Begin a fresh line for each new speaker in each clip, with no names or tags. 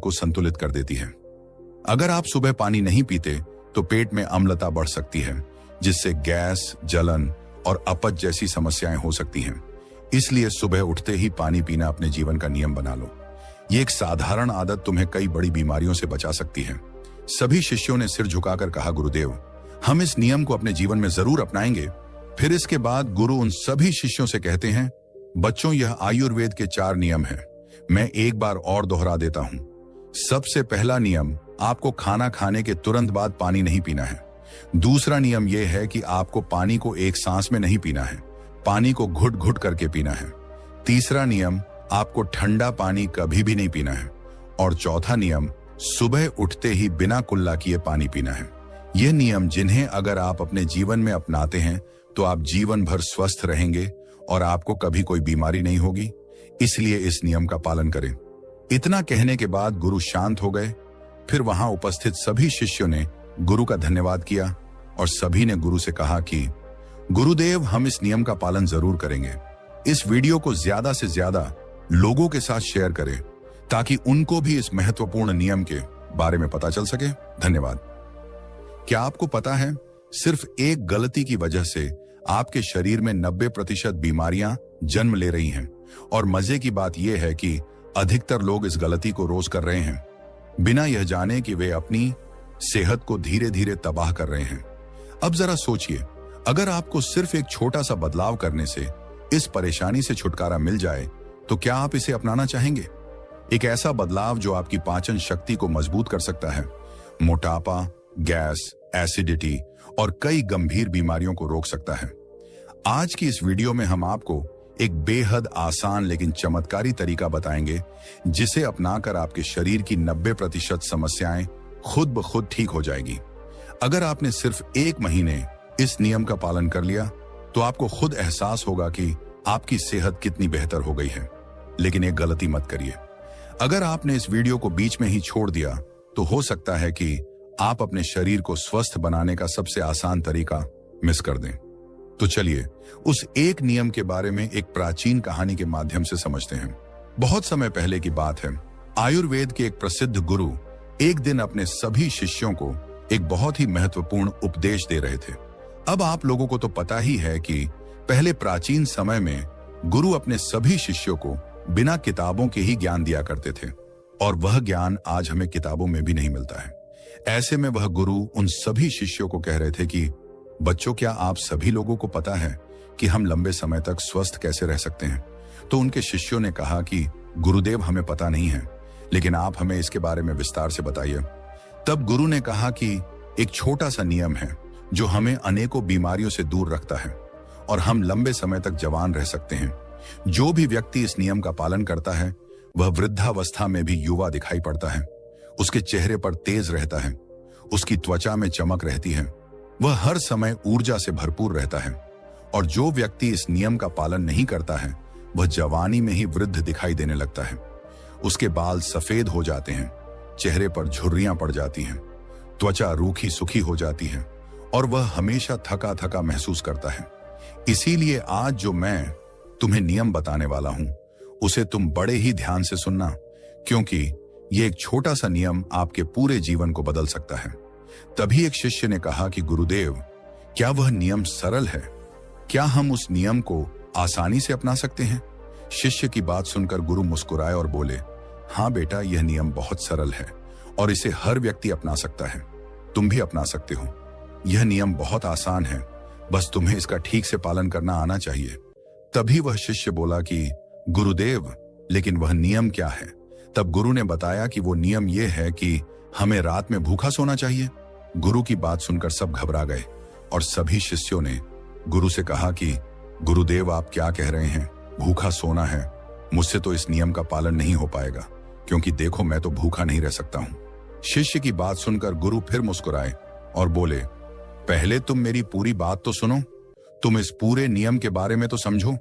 को संतुलित कर देती है। अगर आप सुबह पानी नहीं पीते तो पेट में अम्लता बढ़ सकती है, जिससे गैस, जलन और अपच जैसी समस्याएं हो सकती हैं। इसलिए सुबह उठते ही पानी पीना अपने जीवन का नियम बना लो। ये एक साधारण आदत तुम्हें कई बड़ी बीमारियों से बचा सकती है। सभी शिष्यों ने सिर झुकाकर कहा, गुरुदेव, हम इस नियम को अपने जीवन में जरूर अपनाएंगे। फिर इसके बाद गुरु उन सभी शिष्यों से कहते हैं, बच्चों, यह आयुर्वेद के 4 नियम हैं। मैं एक बार और दोहरा देता हूं। सबसे पहला नियम, आपको खाना खाने के तुरंत बाद पानी नहीं पीना है। दूसरा नियम यह है कि आपको पानी को एक सांस में नहीं पीना है, पानी को घुट घुट करके पीना है। तीसरा नियम, आपको ठंडा पानी कभी भी नहीं पीना है। और चौथा नियम, सुबह उठते ही बिना कुल्ला किए पानी पीना है। ये नियम जिन्हें अगर आप अपने जीवन में अपनाते हैं तो आप जीवन भर स्वस्थ रहेंगे और आपको कभी कोई बीमारी नहीं होगी। इसलिए इस नियम का पालन करें। इतना कहने के बाद गुरु शांत हो गए। फिर वहां उपस्थित सभी शिष्यों ने गुरु का धन्यवाद किया और सभी ने गुरु से कहा कि गुरुदेव, हम इस नियम का पालन जरूर करेंगे। इस वीडियो को ज्यादा से ज्यादा लोगों के साथ शेयर करें ताकि उनको भी इस महत्वपूर्ण नियम के बारे में पता चल सके। धन्यवाद। क्या आपको पता है, सिर्फ एक गलती की वजह से आपके शरीर में 90% बीमारियां जन्म ले रही हैं। और मजे की बात यह है कि अधिकतर लोग इस गलती को रोज कर रहे हैं, बिना यह जाने कि वे अपनी सेहत को धीरे धीरे तबाह कर रहे हैं। अब जरा सोचिए, अगर आपको सिर्फ एक छोटा सा बदलाव करने से इस परेशानी से छुटकारा मिल जाए तो क्या आप इसे अपनाना चाहेंगे? एक ऐसा बदलाव जो आपकी पाचन शक्ति को मजबूत कर सकता है, मोटापा, गैस, एसिडिटी और कई गंभीर बीमारियों को रोक सकता है। आज की इस वीडियो में हम आपको एक बेहद आसान लेकिन चमत्कारी तरीका बताएंगे जिसे अपनाकर आपके शरीर की 90% समस्याएं खुद ब खुद ठीक हो जाएगी। अगर आपने सिर्फ 1 महीने इस नियम का पालन कर लिया तो आपको खुद एहसास होगा कि आपकी सेहत कितनी बेहतर हो गई है। लेकिन एक गलती मत करिए। अगर आपने इस वीडियो को बीच में ही छोड़ दिया तो हो सकता है कि आप अपने शरीर को स्वस्थ बनाने का सबसे आसान तरीका मिस कर दें। तो चलिए उस एक नियम के बारे में एक प्राचीन कहानी के माध्यम से समझते हैं। बहुत समय पहले की बात है। आयुर्वेद के एक प्रसिद्ध गुरु एक दिन अपने सभी शिष्यों को एक बहुत ही महत्वपूर्ण उपदेश दे रहे थे। अब आप लोगों को तो पता ही है कि पहले प्राचीन समय में गुरु अपने सभी शिष्यों को बिना किताबों के ही ज्ञान दिया करते थे, और वह ज्ञान आज हमें किताबों में भी नहीं मिलता है। ऐसे में वह गुरु उन सभी शिष्यों को कह रहे थे कि बच्चों, क्या आप सभी लोगों को पता है कि हम लंबे समय तक स्वस्थ कैसे रह सकते हैं? तो उनके शिष्यों ने कहा कि गुरुदेव, हमें पता नहीं है, लेकिन आप हमें इसके बारे में विस्तार से बताइए। तब गुरु ने कहा कि एक छोटा सा नियम है जो हमें अनेकों बीमारियों से दूर रखता है और हम लंबे समय तक जवान रह सकते हैं। जो भी व्यक्ति इस नियम का पालन करता है वह वृद्धावस्था में भी युवा दिखाई पड़ता है। उसके चेहरे पर तेज रहता है, उसकी त्वचा में चमक रहती है, वह हर समय ऊर्जा से भरपूर रहता है। और जो व्यक्ति इस नियम का पालन नहीं करता है वह जवानी में ही वृद्ध दिखाई देने लगता है। उसके बाल सफेद हो जाते हैं, चेहरे पर झुर्रियां पड़ जाती हैं, त्वचा रूखी सूखी हो जाती है और वह हमेशा थका थका महसूस करता है। इसीलिए आज जो मैं तुम्हें नियम बताने वाला हूं उसे तुम बड़े ही ध्यान से सुनना, क्योंकि यह एक छोटा सा नियम आपके पूरे जीवन को बदल सकता है। तभी एक शिष्य ने कहा कि गुरुदेव, क्या वह नियम सरल है? क्या हम उस नियम को आसानी से अपना सकते हैं? शिष्य की बात सुनकर गुरु मुस्कुराए और बोले, हाँ बेटा, यह नियम बहुत सरल है और इसे हर व्यक्ति अपना सकता है। तुम भी अपना सकते हो। यह नियम बहुत आसान है, बस तुम्हें इसका ठीक से पालन करना आना चाहिए। तभी वह शिष्य बोला कि गुरुदेव, लेकिन वह नियम क्या है? तब गुरु ने बताया कि वो नियम यह है कि हमें रात में भूखा सोना चाहिए। गुरु की बात सुनकर सब घबरा गए और सभी शिष्यों ने गुरु से कहा कि गुरुदेव, आप क्या कह रहे हैं? भूखा सोना है? मुझसे तो इस नियम का पालन नहीं हो पाएगा, क्योंकि देखो, मैं तो भूखा नहीं रह सकता हूं। शिष्य की बात सुनकर गुरु फिर मुस्कुराए और बोले, पहले तुम मेरी पूरी बात तो सुनो। तुम इस पूरे नियम के बारे में तो समझो।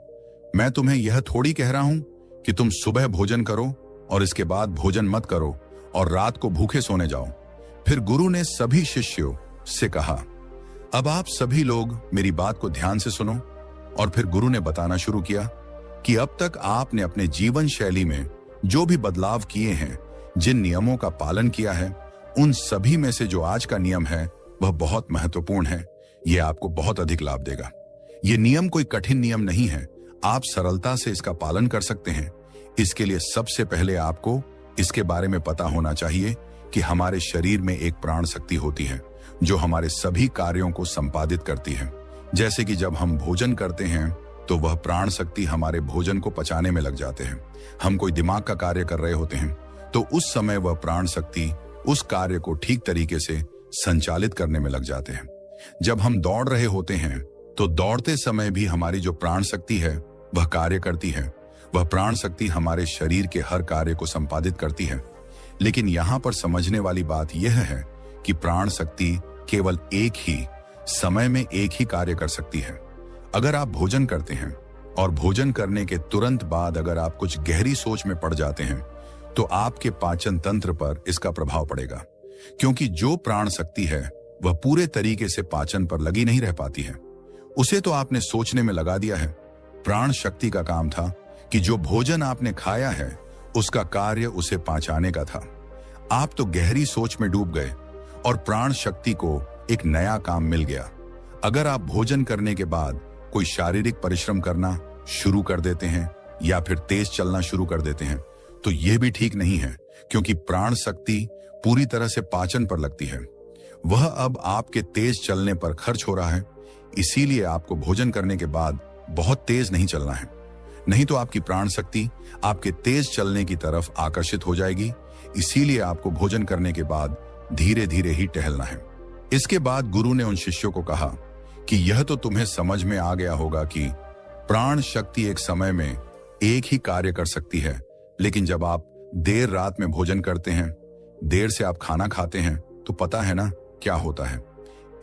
मैं तुम्हें यह थोड़ी कह रहा हूं कि तुम सुबह भोजन करो और इसके बाद भोजन मत करो और रात को भूखे सोने जाओ। फिर गुरु ने सभी शिष्यों से कहा, अब आप सभी लोग मेरी बात को ध्यान से सुनो। और फिर गुरु ने बताना शुरू किया कि अब तक आपने अपने जीवन शैली में जो भी बदलाव किए हैं जिन नियमों का पालन किया है उन सभी में से जो आज का नियम है वह बहुत महत्वपूर्ण है। यह आपको बहुत अधिक लाभ देगा। यह नियम कोई कठिन नियम नहीं है, आप सरलता से इसका पालन कर सकते हैं। इसके लिए सबसे पहले आपको इसके बारे में पता होना चाहिए कि हमारे शरीर में एक प्राण शक्ति होती है जो हमारे सभी कार्यों को संपादित करती है। जैसे कि जब हम भोजन करते हैं तो वह प्राण शक्ति हमारे भोजन को पचाने में लग जाते हैं। हम कोई दिमाग का कार्य कर रहे होते हैं तो उस समय वह प्राण शक्ति उस कार्य को ठीक तरीके से संचालित करने में लग जाते हैं। जब हम दौड़ रहे होते हैं तो दौड़ते समय भी हमारी जो प्राण शक्ति है वह कार्य करती है। वह प्राण शक्ति हमारे शरीर के हर कार्य को संपादित करती है। लेकिन यहाँ पर समझने वाली बात यह है कि प्राण शक्ति केवल एक ही समय में एक ही कार्य कर सकती है। अगर आप भोजन करते हैं और भोजन करने के तुरंत बाद अगर आप कुछ गहरी सोच में पड़ जाते हैं तो आपके पाचन तंत्र पर इसका प्रभाव पड़ेगा, क्योंकि जो प्राण शक्ति है वह पूरे तरीके से पाचन पर लगी नहीं रह पाती है। उसे तो आपने सोचने में लगा दिया है। प्राण शक्ति का काम था कि जो भोजन आपने खाया है उसका कार्य उसे पचाने का था। आप तो गहरी सोच में डूब गए और प्राण शक्ति को एक नया काम मिल गया। अगर आप भोजन करने के बाद कोई शारीरिक परिश्रम करना शुरू कर देते हैं या फिर तेज चलना शुरू कर देते हैं तो यह भी ठीक नहीं है, क्योंकि प्राण शक्ति पूरी तरह से पाचन पर लगती है। वह अब आपके तेज चलने पर खर्च हो रहा है। इसीलिए आपको भोजन करने के बाद बहुत तेज नहीं चलना है, नहीं तो आपकी प्राण शक्ति आपके तेज चलने की तरफ आकर्षित हो जाएगी। इसीलिए आपको भोजन करने के बाद धीरे धीरे ही टहलना है। इसके बाद गुरु ने उन शिष्यों को कहा कि यह तो तुम्हें समझ में आ गया होगा कि प्राण शक्ति एक समय में एक ही कार्य कर सकती है, लेकिन जब आप देर रात में भोजन करते हैं, देर से आप खाना खाते हैं, तो पता है ना क्या होता है।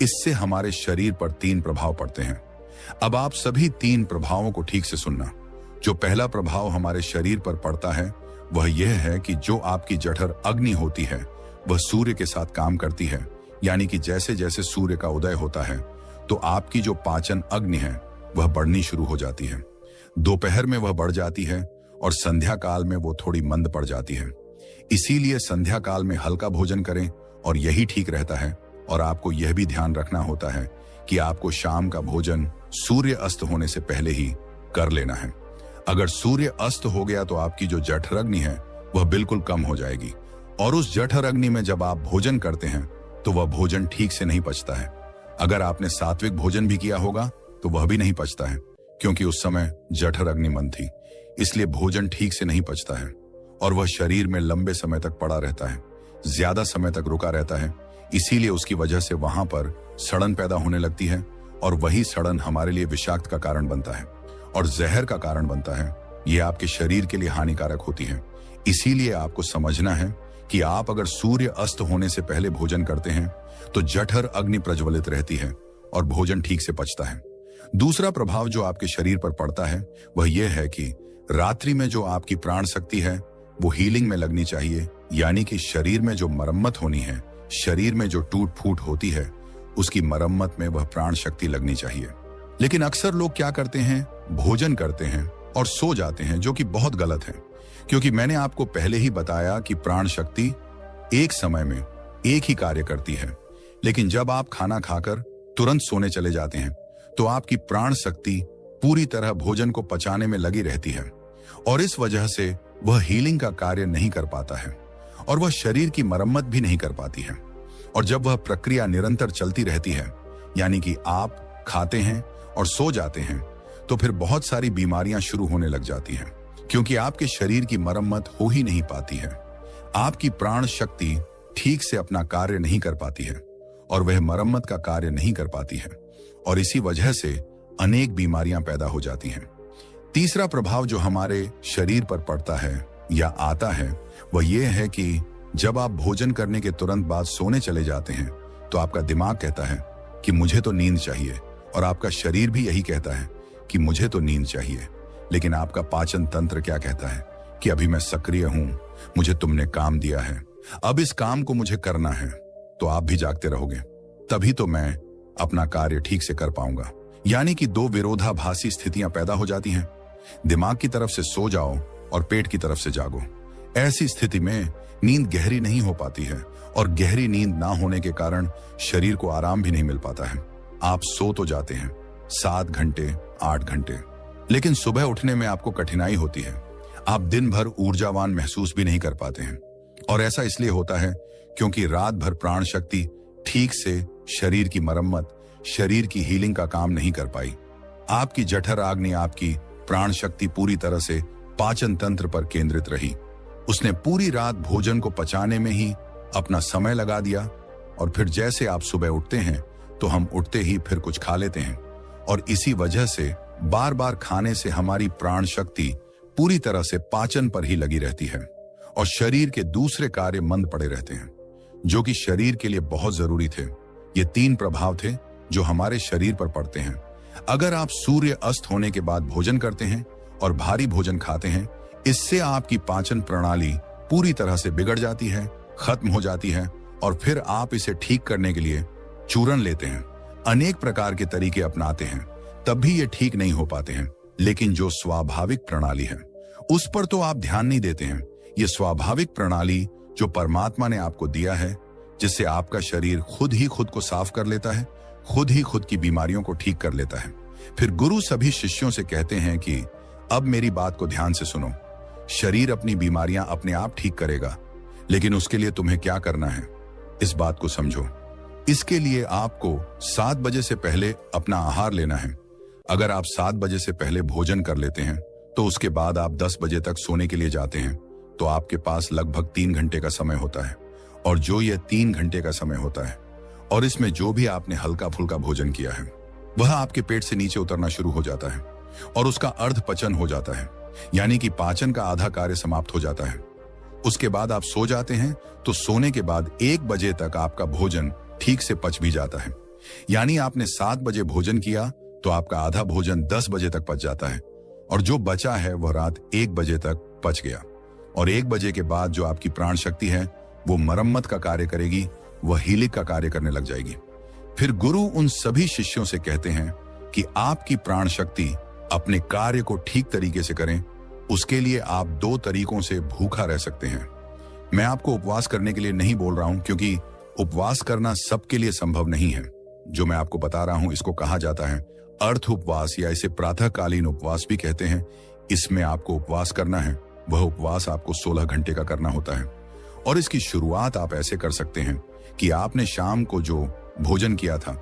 इससे हमारे शरीर पर 3 प्रभाव पड़ते हैं। अब आप सभी 3 प्रभावों को ठीक से सुनना। जो पहला प्रभाव हमारे शरीर पर पड़ता है वह यह है कि जो आपकी जठर अग्नि होती है वह सूर्य के साथ काम करती है। यानी कि जैसे जैसे सूर्य का उदय होता है तो आपकी जो पाचन अग्नि है वह बढ़नी शुरू हो जाती है। दोपहर में वह बढ़ जाती है और संध्या काल में वो थोड़ी मंद पड़ जाती है। इसीलिए संध्या काल में हल्का भोजन करें और यही ठीक रहता है। और आपको यह भी ध्यान रखना होता है कि आपको शाम का भोजन सूर्य अस्त होने से पहले ही कर लेना है। अगर सूर्य अस्त हो गया तो आपकी जो जठर अग्नि है वह बिल्कुल कम हो जाएगी, और उस जठर अग्नि में जब आप भोजन करते हैं तो वह भोजन ठीक से नहीं पचता है। अगर आपने सात्विक भोजन भी किया होगा तो वह भी नहीं पचता है, क्योंकि उस समय जठर अग्नि मंद थी। इसलिए भोजन ठीक से नहीं पचता है और वह शरीर में लंबे समय तक पड़ा रहता है, ज्यादा समय तक रुका रहता है। इसीलिए उसकी वजह से वहां पर सड़न पैदा होने लगती है, और वही सड़न हमारे लिए विषाक्त का कारण बनता है और जहर का कारण बनता है। यह आपके शरीर के लिए हानिकारक होती है। इसीलिए आपको समझना है कि आप अगर सूर्य अस्त होने से पहले भोजन करते हैं तो जठर अग्नि प्रज्वलित रहती है और भोजन ठीक से पचता है। दूसरा प्रभाव जो आपके शरीर पर पड़ता है वह यह है कि रात्रि में जो आपकी प्राण शक्ति है वो हीलिंग में लगनी चाहिए। यानी कि शरीर में जो मरम्मत होनी है, शरीर में जो टूट फूट होती है, उसकी मरम्मत में वह प्राण शक्ति लगनी चाहिए। लेकिन अक्सर लोग क्या करते हैं, भोजन करते हैं और सो जाते हैं, जो कि बहुत गलत है। क्योंकि मैंने आपको पहले ही बताया कि प्राण शक्ति एक समय में एक ही कार्य करती है। लेकिन जब आप खाना खाकर तुरंत सोने चले जाते हैं तो आपकी प्राण शक्ति पूरी तरह भोजन को पचाने में लगी रहती है, और इस वजह से वह हीलिंग का कार्य नहीं कर पाता है और वह शरीर की मरम्मत भी नहीं कर पाती है। और जब वह प्रक्रिया निरंतर चलती रहती है, यानी कि आप खाते हैं और सो जाते हैं, तो फिर बहुत सारी बीमारियां शुरू होने लग जाती हैं, क्योंकि आपके शरीर की मरम्मत हो ही नहीं पाती है। आपकी प्राण शक्ति ठीक से अपना कार्य नहीं कर पाती है और वह मरम्मत का कार्य नहीं कर पाती है, और इसी वजह से अनेक बीमारियां पैदा हो जाती हैं। तीसरा प्रभाव जो हमारे शरीर पर पड़ता है या आता है वह यह है कि जब आप भोजन करने के तुरंत बाद सोने चले जाते हैं तो आपका दिमाग कहता है कि मुझे तो नींद चाहिए, और आपका शरीर भी यही कहता है कि मुझे तो नींद चाहिए। लेकिन आपका पाचन तंत्र क्या कहता है कि अभी मैं सक्रिय हूं, मुझे तुमने काम दिया है, अब इस काम को मुझे करना है। तो आप भी जागते रहोगे, तभी तो मैं अपना कार्य ठीक से कर पाऊंगा। यानी कि 2 विरोधाभासी स्थितियां पैदा हो जाती हैं। दिमाग की तरफ से सो जाओ और पेट की तरफ से जागो। ऐसी स्थिति में नींद गहरी नहीं हो पाती है और गहरी नींद ना होने के कारण शरीर को आराम भी नहीं मिल पाता है। आप सो तो जाते हैं 7 घंटे 8 घंटे, लेकिन सुबह उठने में आपको कठिनाई होती है। आप दिन भर ऊर्जावान महसूस भी नहीं कर पाते हैं और ऐसा इसलिए होता है क्योंकि रात भर प्राण शक्ति ठीक से शरीर की मरम्मत, शरीर की हीलिंग का काम नहीं कर पाई। आपकी जठर आग्नि, आपकी प्राण शक्ति पूरी तरह से पाचन तंत्र पर केंद्रित रही। उसने पूरी रात भोजन को पचाने में ही अपना समय लगा दिया और फिर जैसे आप सुबह उठते हैं तो हम उठते ही फिर कुछ खा लेते हैं और इसी वजह से बार बार खाने से हमारी प्राण शक्ति पूरी तरह से पाचन पर ही लगी रहती है और शरीर के दूसरे कार्य मंद पड़े रहते हैं जो कि शरीर के लिए बहुत जरूरी थे। ये 3 प्रभाव थे जो हमारे शरीर पर पड़ते हैं। अगर आप सूर्य अस्त होने के बाद भोजन करते हैं और भारी भोजन खाते हैं, इससे आपकी पाचन प्रणाली पूरी तरह से बिगड़ जाती है, खत्म हो जाती है और फिर आप इसे ठीक करने के लिए चूर्ण लेते हैं, अनेक प्रकार के तरीके अपनाते हैं, तब भी ये ठीक नहीं हो पाते हैं। लेकिन जो स्वाभाविक प्रणाली है उस पर तो आप ध्यान नहीं देते हैं। ये स्वाभाविक प्रणाली जो परमात्मा ने आपको दिया है, जिससे आपका शरीर खुद ही खुद को साफ कर लेता है, खुद ही खुद की बीमारियों को ठीक कर लेता है। फिर गुरु सभी शिष्यों से कहते हैं कि अब मेरी बात को ध्यान से सुनो। शरीर अपनी बीमारियां अपने आप ठीक करेगा, लेकिन उसके लिए तुम्हें क्या करना है, इस बात को समझो। इसके लिए आपको 7 बजे से पहले अपना आहार लेना है। अगर आप 7 बजे से पहले भोजन कर लेते हैं तो उसके बाद आप 10 बजे तक सोने के लिए जाते हैं, तो आपके पास लगभग 3 घंटे का समय होता है। और जो यह 3 घंटे का समय होता है और इसमें जो भी आपने हल्का फुल्का भोजन किया है वह आपके पेट से नीचे उतरना शुरू हो जाता है और उसका अर्ध पचन हो जाता है, यानी कि पाचन का आधा कार्य समाप्त हो जाता है। उसके बाद आप सो जाते हैं, तो सोने के बाद 1 बजे तक आपका भोजन ठीक से पच भी जाता है। यानी आपने 7 बजे भोजन किया तो आपका आधा भोजन 10 बजे तक पच जाता है और जो बचा है वह रात 1 बजे तक पच गया। और 1 बजे के बाद जो आपकी प्राण शक्ति है वो मरम्मत का कार्य करेगी, वह हीलिंग का कार्य करने लग जाएगी। फिर गुरु उन सभी शिष्यों से कहते हैं कि आपकी प्राण शक्ति अपने कार्य को ठीक तरीके से करें। उसके लिए आप 2 तरीकों से भूखा रह सकते हैं। मैं आपको उपवास करने के लिए नहीं बोल रहा हूं, क्योंकि उपवास करना सबके लिए संभव नहीं है। जो मैं आपको बता रहा हूं इसको कहा जाता है अर्थ उपवास, या इसे प्रातःकालीन उपवास भी कहते हैं। इसमें आपको उपवास करना है, वह उपवास आपको 16 घंटे का करना होता है। और इसकी शुरुआत आप ऐसे कर सकते हैं कि आपने शाम को जो भोजन किया था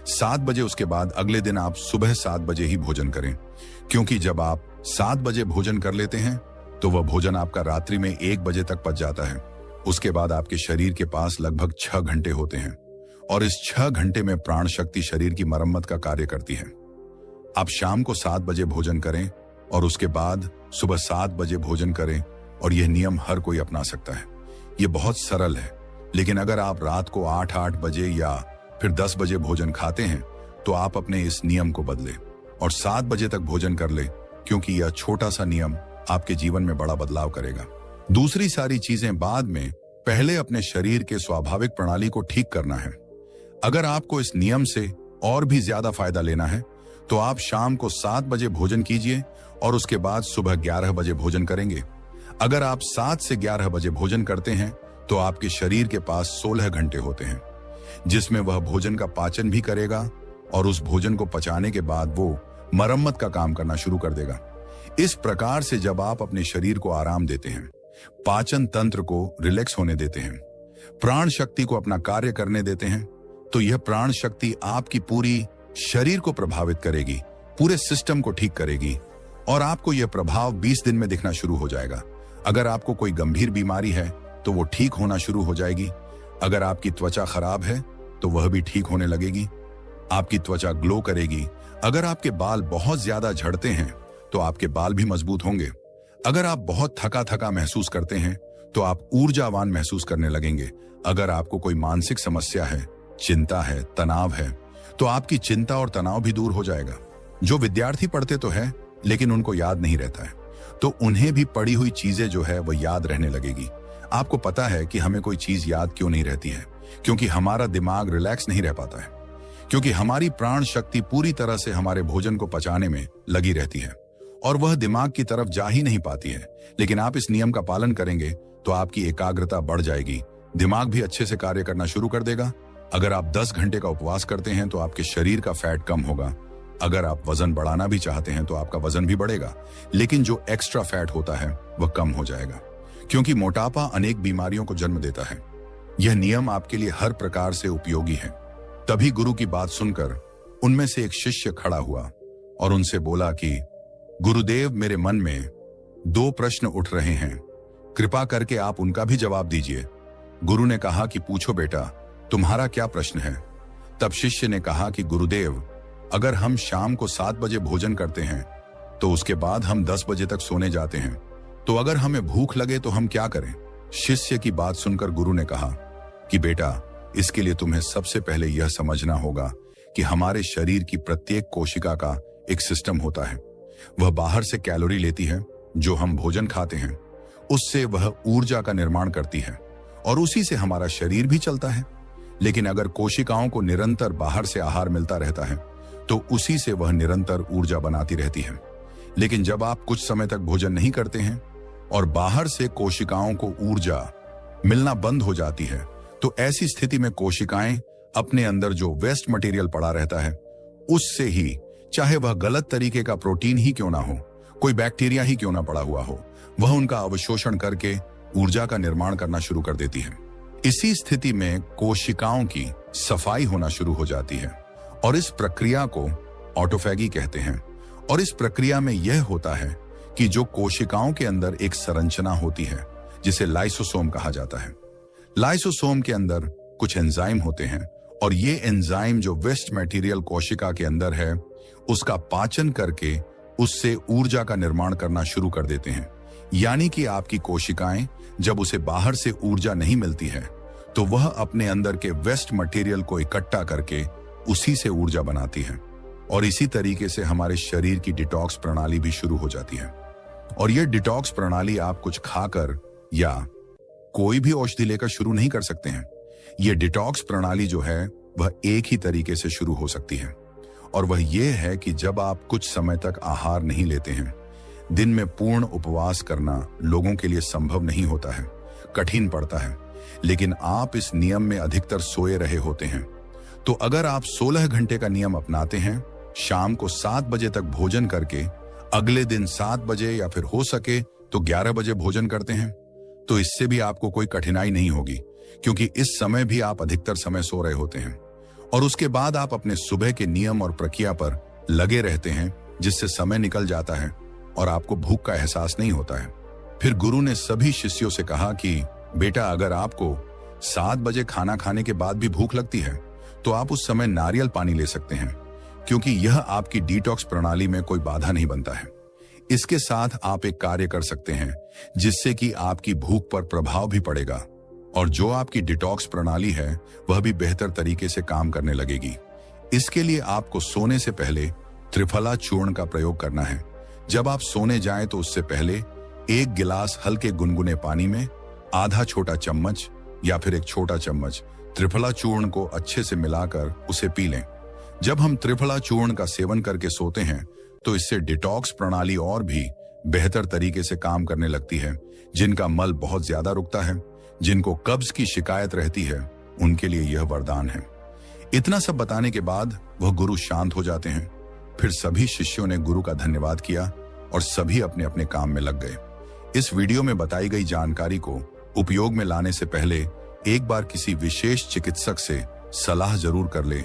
7 बजे, उसके बाद अगले दिन आप सुबह 7 बजे ही भोजन करें, क्योंकि जब आप 7 बजे भोजन कर लेते हैं तो वह भोजन आपका रात्रि में 1 बजे तक पच जाता है। उसके बाद आपके शरीर के पास लगभग 6 घंटे होते हैं और इस 6 घंटे में प्राण शक्ति शरीर की मरम्मत का कार्य करती है। आप शाम को 7 बजे भोजन करें और उसके बाद सुबह 7 बजे भोजन करें, और यह नियम हर कोई अपना सकता है। यह बहुत सरल है, लेकिन अगर आप रात को 8 बजे या फिर 10 बजे भोजन खाते हैं तो आप अपने इस नियम को बदलें और 7 बजे तक भोजन कर ले, क्योंकि यह छोटा सा नियम आपके जीवन में बड़ा बदलाव करेगा। दूसरी सारी चीजें बाद में, पहले अपने शरीर के स्वाभाविक प्रणाली को ठीक करना है। अगर आपको इस नियम से और भी ज्यादा फायदा लेना है तो आप शाम को 7 बजे भोजन कीजिए और उसके बाद सुबह 11 बजे भोजन करेंगे। अगर आप 7 से 11 बजे भोजन करते हैं तो आपके शरीर के पास 16 घंटे होते हैं, जिसमें वह भोजन का पाचन भी करेगा और उस भोजन को पचाने के बाद वो मरम्मत का काम करना शुरू कर देगा। इस प्रकार से जब आप अपने शरीर को आराम देते हैं, पाचन तंत्र को रिलैक्स होने देते हैं, प्राण शक्ति को अपना कार्य करने देते हैं, तो यह प्राण शक्ति आपकी पूरी शरीर को प्रभावित करेगी, पूरे सिस्टम को ठीक करेगी और आपको यह प्रभाव 20 दिन में दिखना शुरू हो जाएगा। अगर आपको कोई गंभीर बीमारी है तो वो ठीक होना शुरू हो जाएगी। अगर आपकी त्वचा खराब है तो वह भी ठीक होने लगेगी। आपकी त्वचा ग्लो करेगी। अगर आपके बाल बहुत ज्यादा झड़ते हैं तो आपके बाल भी मजबूत होंगे। अगर आप बहुत थका थका महसूस करते हैं तो आप ऊर्जावान महसूस करने लगेंगे। अगर आपको कोई मानसिक समस्या है, चिंता है, तनाव है, तो आपकी चिंता और तनाव भी दूर हो जाएगा। जो विद्यार्थी पढ़ते तो है लेकिन उनको याद नहीं रहता है, तो उन्हें भी पढ़ी हुई चीजें जो है वह याद रहने लगेगी। आपको पता है कि हमें कोई चीज याद क्यों नहीं रहती है? क्योंकि हमारा दिमाग रिलैक्स नहीं रह पाता है, क्योंकि हमारी प्राण शक्ति पूरी तरह से हमारे भोजन को पचाने में लगी रहती है और वह दिमाग की तरफ जा ही नहीं पाती है। लेकिन आप इस नियम का पालन करेंगे तो आपकी एकाग्रता बढ़ जाएगी, दिमाग भी अच्छे से कार्य करना शुरू कर देगा। अगर आप 10 घंटे का उपवास करते हैं तो आपके शरीर का फैट कम होगा। अगर आप वजन बढ़ाना भी चाहते हैं तो आपका वजन भी बढ़ेगा, लेकिन जो एक्स्ट्रा फैट होता है वह कम हो जाएगा, क्योंकि मोटापा अनेक बीमारियों को जन्म देता है। यह नियम आपके लिए हर प्रकार से उपयोगी है। तभी गुरु की बात सुनकर उनमें से एक शिष्य खड़ा हुआ और उनसे बोला कि गुरुदेव, मेरे मन में 2 प्रश्न उठ रहे हैं, कृपा करके आप उनका भी जवाब दीजिए। गुरु ने कहा कि पूछो बेटा, तुम्हारा क्या प्रश्न है? तब शिष्य ने कहा कि गुरुदेव, अगर हम शाम को 7 बजे भोजन करते हैं तो उसके बाद हम 10 बजे तक सोने जाते हैं, तो अगर हमें भूख लगे तो हम क्या करें? शिष्य की बात सुनकर गुरु ने कहा कि बेटा, इसके लिए तुम्हें सबसे पहले यह समझना होगा कि हमारे शरीर की प्रत्येक कोशिका का एक सिस्टम होता है। वह बाहर से कैलोरी लेती है, जो हम भोजन खाते हैं उससे वह ऊर्जा का निर्माण करती है और उसी से हमारा शरीर भी चलता है। लेकिन अगर कोशिकाओं को निरंतर बाहर से आहार मिलता रहता है तो उसी से वह निरंतर ऊर्जा बनाती रहती है। लेकिन जब आप कुछ समय तक भोजन नहीं करते हैं और बाहर से कोशिकाओं को ऊर्जा मिलना बंद हो जाती है, तो ऐसी स्थिति में कोशिकाएं अपने अंदर जो वेस्ट मटेरियल पड़ा रहता है उससे ही, चाहे वह गलत तरीके का प्रोटीन ही क्यों ना हो, कोई बैक्टीरिया ही क्यों ना पड़ा हुआ हो, वह उनका अवशोषण करके ऊर्जा का निर्माण करना शुरू कर देती है। इसी स्थिति में कोशिकाओं की सफाई होना शुरू हो जाती है और इस प्रक्रिया को ऑटोफैगी कहते हैं। और इस प्रक्रिया में यह होता है कि जो कोशिकाओं के अंदर एक संरचना होती है जिसे लाइसोसोम कहा जाता है। लाइसोसोम के अंदर कुछ एंजाइम होते हैं और ये एंजाइम जो वेस्ट मटेरियल कोशिका के अंदर है उसका पाचन करके उससे ऊर्जा का निर्माण करना शुरू कर देते हैं। यानी कि आपकी कोशिकाएं जब उसे बाहर से ऊर्जा नहीं मिलती है तो वह अपने अंदर के वेस्ट मटेरियल को इकट्ठा करके उसी से ऊर्जा बनाती है। और इसी तरीके से हमारे शरीर की डिटॉक्स प्रणाली भी शुरू हो जाती है। और यह डिटॉक्स प्रणाली आप कुछ खाकर या कोई भी औषधि लेकर शुरू नहीं कर सकते हैं। यह डिटॉक्स प्रणाली जो है वह एक ही तरीके से शुरू हो सकती है, और वह यह है कि जब आप कुछ समय तक आहार नहीं लेते हैं। दिन में पूर्ण उपवास करना लोगों के लिए संभव नहीं होता है, कठिन पड़ता है, लेकिन आप इस नियम में अधिकतर सोए रहे होते हैं। तो अगर आप 16 घंटे का नियम अपनाते हैं, शाम को 7 बजे तक भोजन करके अगले दिन 7 बजे या फिर हो सके तो 11 बजे भोजन करते हैं, तो इससे भी आपको कोई कठिनाई नहीं होगी, क्योंकि इस समय भी आप अधिकतर समय सो रहे होते हैं। और उसके बाद आप अपने सुबह के नियम और प्रक्रिया पर लगे रहते हैं, जिससे समय निकल जाता है और आपको भूख का एहसास नहीं होता है। फिर गुरु ने सभी शिष्यों से कहा कि बेटा, अगर आपको 7 बजे खाना खाने के बाद भी भूख लगती है तो आप उस समय नारियल पानी ले सकते हैं, क्योंकि यह आपकी डिटॉक्स प्रणाली में कोई बाधा नहीं बनता है। इसके साथ आप एक कार्य कर सकते हैं जिससे कि आपकी भूख पर प्रभाव भी पड़ेगा और जो आपकी डिटॉक्स प्रणाली है वह भी बेहतर तरीके से काम करने लगेगी। इसके लिए आपको सोने से पहले त्रिफला चूर्ण का प्रयोग करना है। जब आप सोने जाएं तो उससे पहले 1 गिलास हल्के गुनगुने पानी में आधा छोटा चम्मच या फिर 1 छोटा चम्मच त्रिफला चूर्ण को अच्छे से मिलाकर उसे पी लें। जब हम त्रिफला चूर्ण का सेवन करके सोते हैं तो इससे डिटॉक्स प्रणाली और भी बेहतर तरीके से काम करने लगती है। जिनका मल बहुत ज्यादा रुकता है, जिनको कब्ज की शिकायत रहती है, उनके लिए यह वरदान है। इतना सब बताने के बाद वह गुरु शांत हो जाते हैं। फिर सभी शिष्यों ने गुरु का धन्यवाद किया और सभी अपने अपने काम में लग गए। इस वीडियो में बताई गई जानकारी को उपयोग में लाने से पहले एक बार किसी विशेष चिकित्सक से सलाह जरूर कर ले,